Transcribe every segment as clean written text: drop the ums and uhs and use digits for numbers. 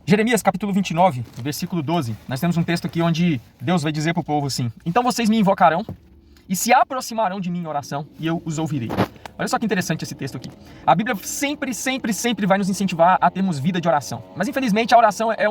Jeremias capítulo 29, versículo 12, nós temos um texto aqui onde Deus vai dizer para o povo assim: então vocês me invocarão e se aproximarão de mim em oração e eu os ouvirei. Olha só que interessante esse texto aqui. A Bíblia sempre vai nos incentivar a termos vida de oração. Mas infelizmente a oração é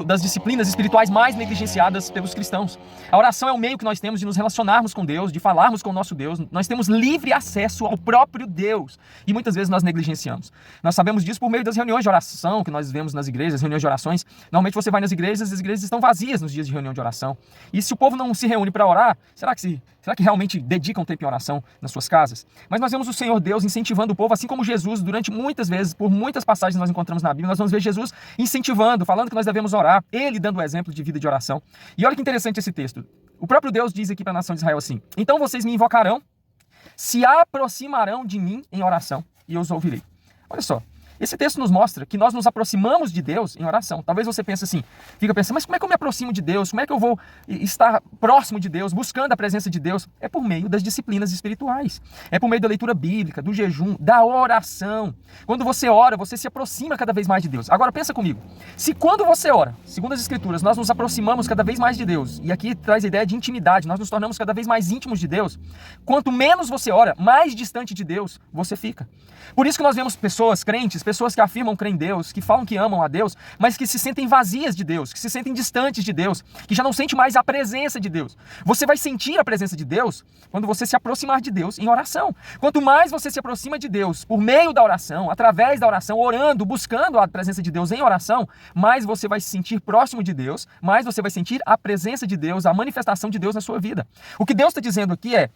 das disciplinas espirituais mais negligenciadas pelos cristãos. A oração é o meio que nós temos de nos relacionarmos com Deus, de falarmos com o nosso Deus. Nós temos livre acesso ao próprio Deus. E muitas vezes nós negligenciamos. Nós sabemos disso por meio das reuniões de oração que nós vemos nas igrejas, reuniões de orações. Normalmente você vai nas igrejas, as igrejas estão vazias nos dias de reunião de oração. E se o povo não se reúne para orar, será que realmente dedicam tempo em oração nas suas casas? Mas nós vemos o Senhor Deus incentivando o povo, assim como Jesus, durante muitas vezes, por muitas passagens nós encontramos na Bíblia, nós vamos ver Jesus incentivando, falando que nós devemos orar, ele dando o exemplo de vida de oração. E olha que interessante esse texto. O próprio Deus diz aqui para a nação de Israel assim: então vocês me invocarão, se aproximarão de mim em oração e eu os ouvirei. Olha só. Esse texto nos mostra que nós nos aproximamos de Deus em oração. Talvez você pense assim, fica pensando, mas como é que eu me aproximo de Deus? Como é que eu vou estar próximo de Deus, buscando a presença de Deus? É por meio das disciplinas espirituais. É por meio da leitura bíblica, do jejum, da oração. Quando você ora, você se aproxima cada vez mais de Deus. Agora pensa comigo, se quando você ora, segundo as Escrituras, nós nos aproximamos cada vez mais de Deus, e aqui traz a ideia de intimidade, nós nos tornamos cada vez mais íntimos de Deus, quanto menos você ora, mais distante de Deus você fica. Por isso que nós vemos pessoas crentes, pessoas que afirmam crer em Deus, que falam que amam a Deus, mas que se sentem vazias de Deus, que se sentem distantes de Deus, que já não sente mais a presença de Deus. Você vai sentir a presença de Deus quando você se aproximar de Deus em oração. Quanto mais você se aproxima de Deus por meio da oração, através da oração, orando, buscando a presença de Deus em oração, mais você vai se sentir próximo de Deus, mais você vai sentir a presença de Deus, a manifestação de Deus na sua vida. O que Deus está dizendo aqui é: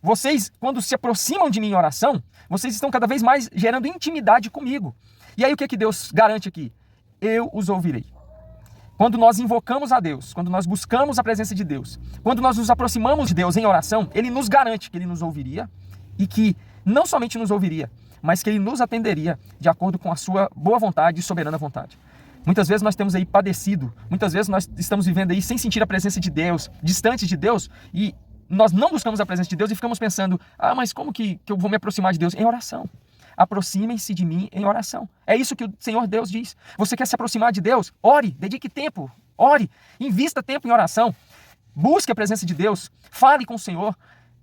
vocês, quando se aproximam de mim em oração, vocês estão cada vez mais gerando intimidade comigo. E aí o que é que Deus garante aqui? Eu os ouvirei. Quando nós invocamos a Deus, quando nós buscamos a presença de Deus, quando nós nos aproximamos de Deus em oração, Ele nos garante que Ele nos ouviria e que não somente nos ouviria, mas que Ele nos atenderia de acordo com a sua boa vontade e soberana vontade. Muitas vezes nós temos aí padecido, muitas vezes nós estamos vivendo aí sem sentir a presença de Deus, distante de Deus, e nós não buscamos a presença de Deus e ficamos pensando: mas como que eu vou me aproximar de Deus? Em oração. Aproximem-se de mim em oração. É isso que o Senhor Deus diz. Você quer se aproximar de Deus? Ore, dedique tempo, ore, invista tempo em oração. Busque a presença de Deus, fale com o Senhor.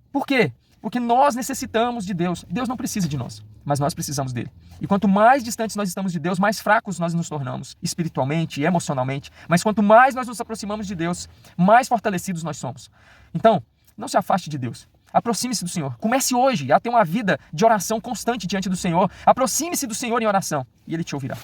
Por quê? Porque nós necessitamos de Deus. Deus não precisa de nós, mas nós precisamos dele. E quanto mais distantes nós estamos de Deus, mais fracos nós nos tornamos, espiritualmente e emocionalmente. Mas quanto mais nós nos aproximamos de Deus, mais fortalecidos nós somos. Então, não se afaste de Deus. Aproxime-se do Senhor. Comece hoje a ter uma vida de oração constante diante do Senhor. Aproxime-se do Senhor em oração e Ele te ouvirá.